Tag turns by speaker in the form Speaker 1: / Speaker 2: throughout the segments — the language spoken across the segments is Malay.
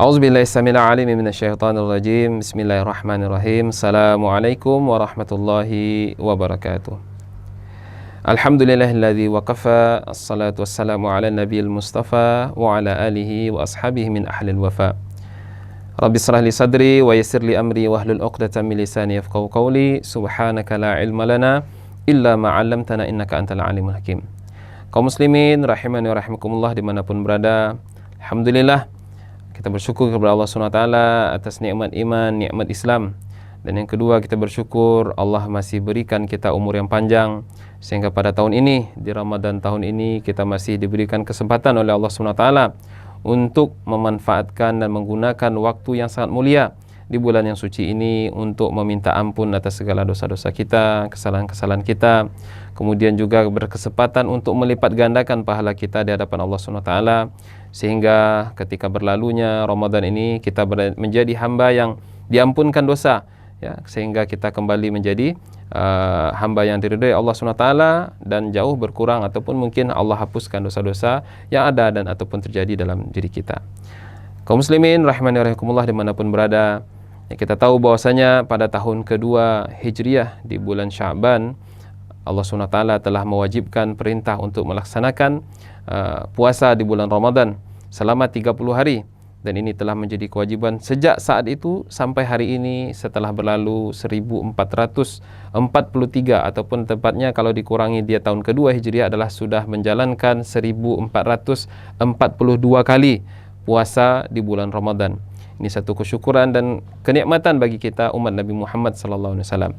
Speaker 1: A'udzubillahi samil alim minasyaitonir rajim. Bismillahirrahmanirrahim. Assalamualaikum warahmatullahi wabarakatuh. Alhamdulillahilladzi waqafa. Assalatu wassalamu ala nabiyil mustafa wa ala alihi wa ashabihi min ahlil wafa. Rabbi shrah li sadri wa yassir li amri wahlul 'uqdatam min lisani yafqahu qawli. Subhanaka la ilma lana illa ma 'allamtana innaka antal alimul hakim. Kaum muslimin rahimani wa rahimakumullah dimanapun berada, alhamdulillah kita bersyukur kepada Allah SWT atas nikmat iman, nikmat Islam. Dan yang kedua, kita bersyukur Allah masih berikan kita umur yang panjang, sehingga pada tahun ini, di Ramadan tahun ini, kita masih diberikan kesempatan oleh Allah SWT untuk memanfaatkan dan menggunakan waktu yang sangat mulia di bulan yang suci ini untuk meminta ampun atas segala dosa-dosa kita, kesalahan-kesalahan kita. Kemudian juga berkesempatan untuk melipat gandakan pahala kita di hadapan Allah SWT, sehingga ketika berlalunya Ramadan ini kita menjadi hamba yang diampunkan dosa, ya, sehingga kita kembali menjadi hamba yang diridhai Allah SWT dan jauh berkurang ataupun mungkin Allah hapuskan dosa-dosa yang ada dan ataupun terjadi dalam diri kita. Kaum muslimin rahimani wa rahimakumullah dimanapun berada, ya, kita tahu bahwasanya pada tahun kedua Hijriah di bulan Sya'ban, Allah SWT telah mewajibkan perintah untuk melaksanakan puasa di bulan Ramadan selama 30 hari. Dan ini telah menjadi kewajiban sejak saat itu sampai hari ini setelah berlalu 1443, ataupun tepatnya kalau dikurangi dia tahun kedua Hijriah adalah sudah menjalankan 1442 kali puasa di bulan Ramadan. Ini satu kesyukuran dan kenikmatan bagi kita umat Nabi Muhammad SAW.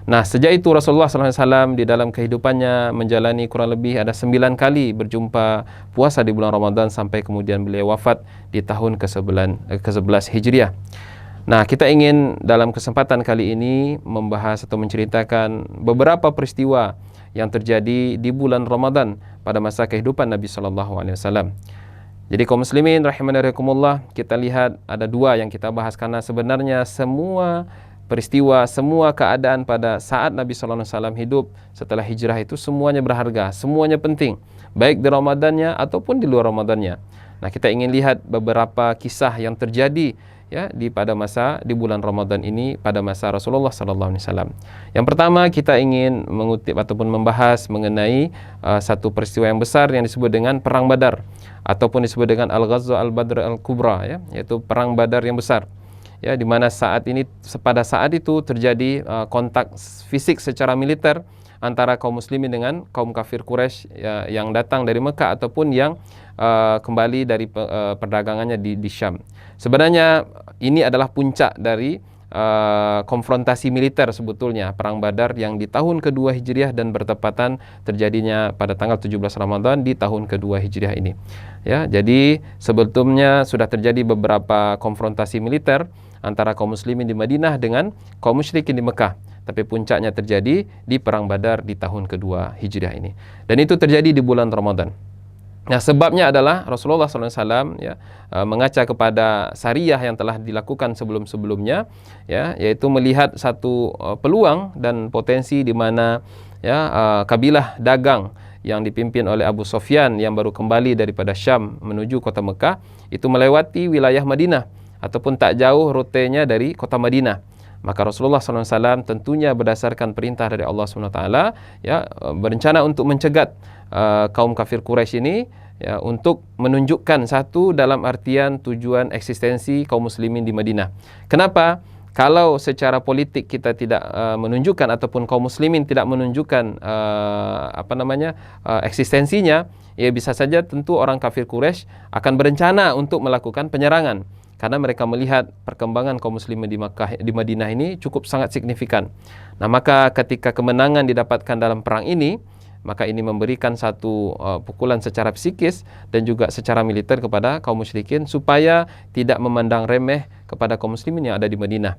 Speaker 1: Nah, sejak itu Rasulullah SAW di dalam kehidupannya menjalani kurang lebih ada 9 kali berjumpa puasa di bulan Ramadan sampai kemudian beliau wafat di tahun ke-11 Hijriah. Nah, kita ingin dalam kesempatan kali ini membahas atau menceritakan beberapa peristiwa yang terjadi di bulan Ramadan pada masa kehidupan Nabi SAW. Jadi kaum muslimin rahimani wa rahimakumullah, kita lihat ada dua yang kita bahas karena sebenarnya semua peristiwa, semua keadaan pada saat Nabi SAW hidup setelah hijrah itu semuanya berharga, semuanya penting, baik di Ramadannya ataupun di luar Ramadannya. Nah, kita ingin lihat beberapa kisah yang terjadi, ya, di bulan Ramadan ini pada masa Rasulullah SAW. Yang pertama, kita ingin mengutip ataupun membahas mengenai satu peristiwa yang besar yang disebut dengan Perang Badar ataupun disebut dengan Al-Ghazwa Al-Badr Al-Kubra, ya, yaitu Perang Badar yang besar. Ya, di mana pada saat itu terjadi kontak fisik secara militer antara kaum muslimin dengan kaum kafir Quraisy, ya, yang datang dari Mekah ataupun yang kembali dari perdagangannya di Syam. Sebenarnya ini adalah puncak dari konfrontasi militer sebetulnya, Perang Badar yang di tahun kedua Hijriah dan bertepatan terjadinya pada tanggal 17 Ramadan di tahun kedua Hijriah ini. Ya, jadi sebetulnya sudah terjadi beberapa konfrontasi militer antara kaum muslimin di Madinah dengan kaum musyrikin di Mekah. Tapi puncaknya terjadi di Perang Badar di tahun kedua Hijriah ini. Dan itu terjadi di bulan Ramadan. Nah, sebabnya adalah Rasulullah SAW, ya, mengaca kepada syariah yang telah dilakukan sebelum-sebelumnya, ya, yaitu melihat satu peluang dan potensi di mana, ya, kabilah dagang yang dipimpin oleh Abu Sufyan yang baru kembali daripada Syam menuju kota Mekah itu melewati wilayah Madinah ataupun tak jauh rutenya dari kota Madinah. Maka Rasulullah SAW tentunya berdasarkan perintah dari Allah SWT, ya, berencana untuk mencegat kaum kafir Quraisy ini, ya, untuk menunjukkan satu dalam artian tujuan eksistensi kaum muslimin di Madinah. Kenapa? Kalau secara politik kita tidak menunjukkan ataupun kaum muslimin tidak menunjukkan eksistensinya, ya bisa saja tentu orang kafir Quraisy akan berencana untuk melakukan penyerangan. Karena mereka melihat perkembangan kaum muslimin di Madinah ini cukup sangat signifikan. Nah, maka ketika kemenangan didapatkan dalam perang ini, maka ini memberikan satu pukulan secara psikis dan juga secara militer kepada kaum musyrikin supaya tidak memandang remeh kepada kaum muslimin yang ada di Madinah.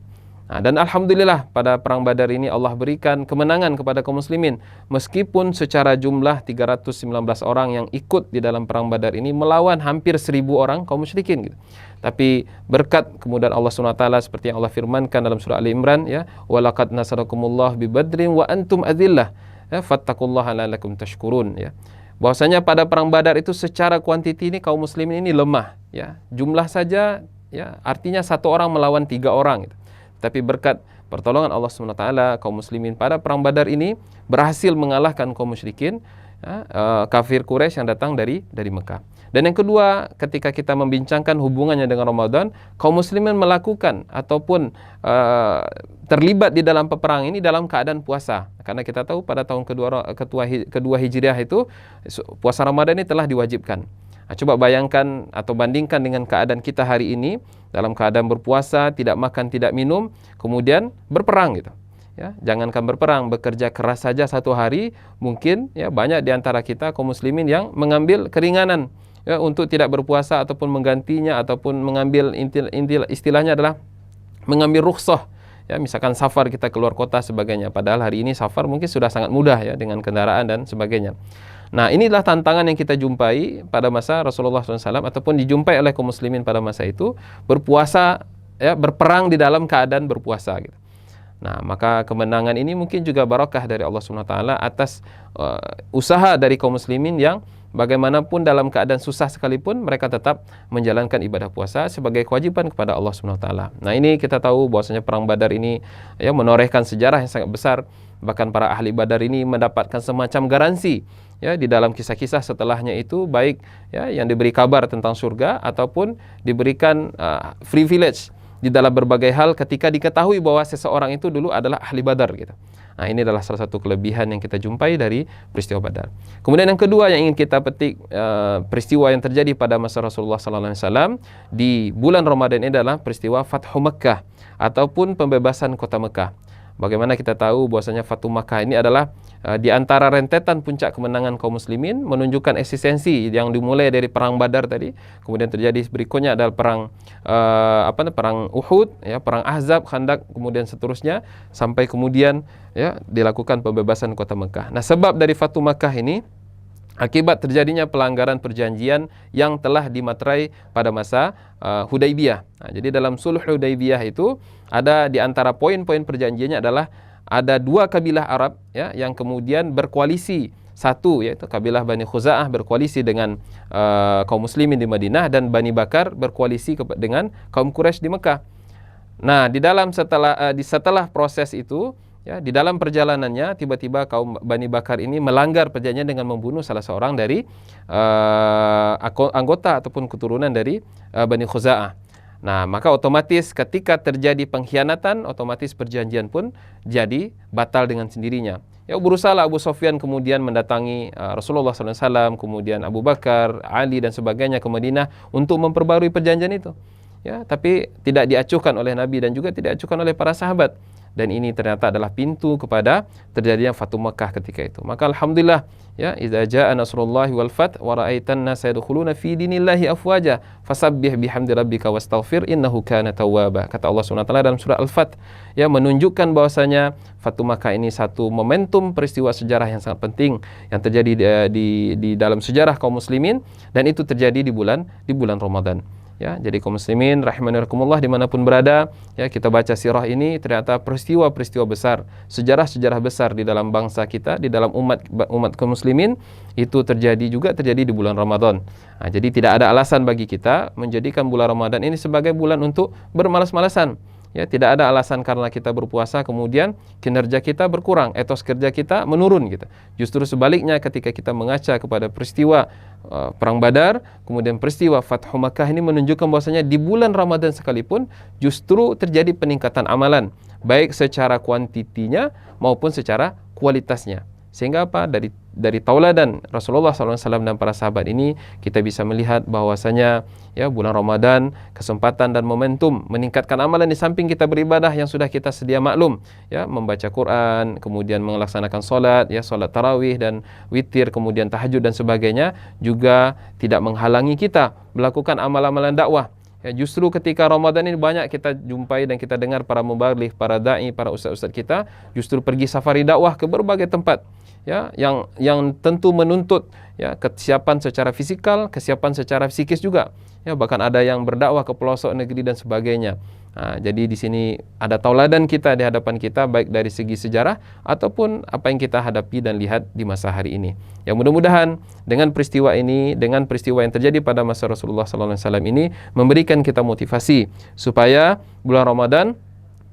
Speaker 1: Nah, dan alhamdulillah pada Perang Badar ini Allah berikan kemenangan kepada kaum muslimin. Meskipun secara jumlah 319 orang yang ikut di dalam Perang Badar ini melawan hampir 1000 orang kaum musyrikin, gitu. Tapi berkat kemudahan Allah SWT seperti yang Allah firmankan dalam surah Ali Imran, ya, walaqad nasarakumullah bi badrin wa antum adillah, ya, fattaqullaha la'allakum tashkurun, ya. Bahwasanya pada Perang Badar itu secara kuantiti ini kaum muslimin ini lemah, ya. Jumlah saja ya, artinya satu orang melawan 3 orang gitu. Tapi berkat pertolongan Allah SWT, kaum muslimin pada perang Badar ini berhasil mengalahkan kaum musyrikin, kafir Quraisy yang datang dari Mekah. Dan yang kedua, ketika kita membincangkan hubungannya dengan Ramadan, kaum muslimin melakukan ataupun terlibat di dalam peperangan ini dalam keadaan puasa. Karena kita tahu pada tahun kedua Hijriah itu puasa Ramadan ini telah diwajibkan. Nah, coba bayangkan atau bandingkan dengan keadaan kita hari ini dalam keadaan berpuasa, tidak makan, tidak minum, kemudian berperang gitu. Ya, jangankan berperang, bekerja keras saja satu hari, mungkin ya banyak di antara kita kaum muslimin yang mengambil keringanan ya, untuk tidak berpuasa ataupun menggantinya, ataupun mengambil istilahnya adalah mengambil rukhsah. Ya, misalkan safar, kita keluar kota sebagainya. Padahal hari ini safar mungkin sudah sangat mudah ya, dengan kendaraan dan sebagainya. Nah, inilah tantangan yang kita jumpai pada masa Rasulullah SAW, ataupun dijumpai oleh kaum muslimin pada masa itu, berpuasa ya, berperang di dalam keadaan berpuasa gitu. Nah, maka kemenangan ini mungkin juga barakah dari Allah SWT atas usaha dari kaum muslimin yang bagaimanapun dalam keadaan susah sekalipun mereka tetap menjalankan ibadah puasa sebagai kewajiban kepada Allah SWT. Nah, ini kita tahu bahwasanya perang Badar ini ya menorehkan sejarah yang sangat besar. Bahkan para ahli Badar ini mendapatkan semacam garansi ya di dalam kisah-kisah setelahnya itu, baik ya yang diberi kabar tentang surga ataupun diberikan privilege di dalam berbagai hal ketika diketahui bahwa seseorang itu dulu adalah ahli Badar gitu. Nah, ini adalah salah satu kelebihan yang kita jumpai dari peristiwa Badar. Kemudian yang kedua yang ingin kita petik, peristiwa yang terjadi pada masa Rasulullah SAW di bulan Ramadan ini adalah peristiwa Fathu Makkah ataupun pembebasan kota Mekah. Bagaimana kita tahu bahwasanya Fathu Makkah ini adalah di antara rentetan puncak kemenangan kaum muslimin, menunjukkan eksistensi yang dimulai dari perang Badar tadi, kemudian terjadi berikutnya adalah perang perang Uhud, ya, perang Ahzab, Khandaq, kemudian seterusnya sampai kemudian ya dilakukan pembebasan kota Mekah. Nah, sebab dari Fathu Makkah ini akibat terjadinya pelanggaran perjanjian yang telah dimaterai pada masa Hudaybiyah. Nah, jadi dalam Sulh Hudaybiyah itu ada di antara poin-poin perjanjiannya adalah ada 2 kabilah Arab ya yang kemudian berkoalisi, satu yaitu kabilah Bani Khuza'ah berkoalisi dengan kaum muslimin di Madinah, dan Bani Bakar berkoalisi dengan kaum Quraisy di Mekah. Nah, di dalam setelah proses itu ya, di dalam perjalanannya tiba-tiba kaum Bani Bakar ini melanggar perjanjian dengan membunuh salah seorang dari anggota ataupun keturunan dari Bani Khuza'ah. Nah, maka otomatis ketika terjadi pengkhianatan, otomatis perjanjian pun jadi batal dengan sendirinya. Ya, berusaha Abu Sufyan kemudian mendatangi Rasulullah SAW, kemudian Abu Bakar, Ali dan sebagainya ke Madinah untuk memperbarui perjanjian itu. Ya, tapi tidak diacuhkan oleh Nabi dan juga tidak diacuhkan oleh para sahabat. Dan ini ternyata adalah pintu kepada terjadinya Fathu Makkah ketika itu. Maka alhamdulillah ya, idza jaa nasrullahi wal fath wa ra'aitan nasa yadkhuluna fi dinillahi afwaja fasabbih bihamdi rabbika wastaghfir innahu kana tawwaba. Kata Allah SWT dalam surah Al-Fath ya, menunjukkan bahwasanya Fathu Makkah ini satu momentum peristiwa sejarah yang sangat penting yang terjadi di dalam sejarah kaum muslimin, dan itu terjadi di bulan Ramadan. Ya, jadi kaum muslimin rahimani rahimakumullah dimanapun berada, ya, kita baca sirah ini, ternyata peristiwa-peristiwa besar, sejarah-sejarah besar di dalam bangsa kita, di dalam umat kaum muslimin itu terjadi di bulan Ramadan. Nah, jadi tidak ada alasan bagi kita menjadikan bulan Ramadan ini sebagai bulan untuk bermalas-malasan. Ya, tidak ada alasan karena kita berpuasa kemudian kinerja kita berkurang, etos kerja kita menurun gitu. Justru sebaliknya, ketika kita mengaca kepada peristiwa perang Badar, kemudian peristiwa Fathu Makkah ini menunjukkan bahwasanya di bulan Ramadan sekalipun justru terjadi peningkatan amalan, baik secara kuantitinya maupun secara kualitasnya. Sehingga apa? Dari tauladan Rasulullah SAW dan para sahabat ini kita bisa melihat bahwasanya ya, bulan Ramadan kesempatan dan momentum meningkatkan amalan di samping kita beribadah yang sudah kita sedia maklum ya, membaca Quran, kemudian melaksanakan solat ya, solat tarawih dan witir, kemudian tahajud dan sebagainya, juga tidak menghalangi kita melakukan amal-amalan dakwah. Ya, justru ketika Ramadan ini banyak kita jumpai dan kita dengar para mubaligh, para dai, para ustaz-ustaz kita justru pergi safari dakwah ke berbagai tempat ya, yang tentu menuntut ya kesiapan secara fisikal, kesiapan secara psikis juga. Ya, bahkan ada yang berdakwah ke pelosok negeri dan sebagainya. Jadi di sini ada tauladan kita di hadapan kita, baik dari segi sejarah ataupun apa yang kita hadapi dan lihat di masa hari ini. Yang mudah-mudahan dengan peristiwa ini, dengan peristiwa yang terjadi pada masa Rasulullah SAW ini, memberikan kita motivasi supaya bulan Ramadan,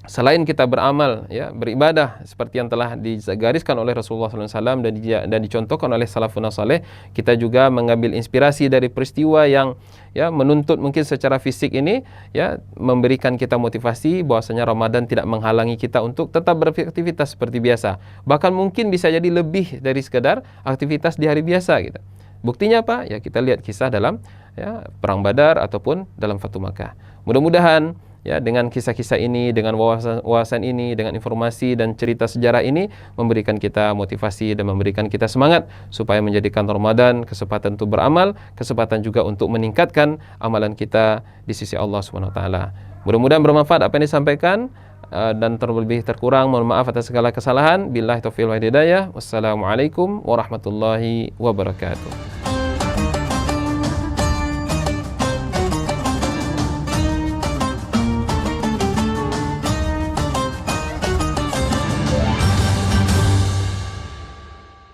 Speaker 1: selain kita beramal, ya, beribadah seperti yang telah digariskan oleh Rasulullah SAW dan dicontohkan oleh salafun saleh, kita juga mengambil inspirasi dari peristiwa yang, ya, menuntut mungkin secara fisik ini, ya, memberikan kita motivasi bahwasanya Ramadan tidak menghalangi kita untuk tetap beraktivitas seperti biasa. Bahkan mungkin bisa jadi lebih dari sekadar aktivitas di hari biasa gitu. Buktinya apa? Ya, kita lihat kisah dalam, ya, Perang Badar ataupun dalam Fatu Makkah. Mudah-mudahan, ya, dengan kisah-kisah ini, dengan wawasan ini, dengan informasi dan cerita sejarah ini memberikan kita motivasi dan memberikan kita semangat supaya menjadikan Ramadan kesempatan untuk beramal, kesempatan juga untuk meningkatkan amalan kita di sisi Allah Subhanahu wa taala. Mudah-mudahan bermanfaat apa yang disampaikan, dan terlebih terkurang mohon maaf atas segala kesalahan. Billahi taufiq wal hidayah. Wassalamualaikum warahmatullahi wabarakatuh.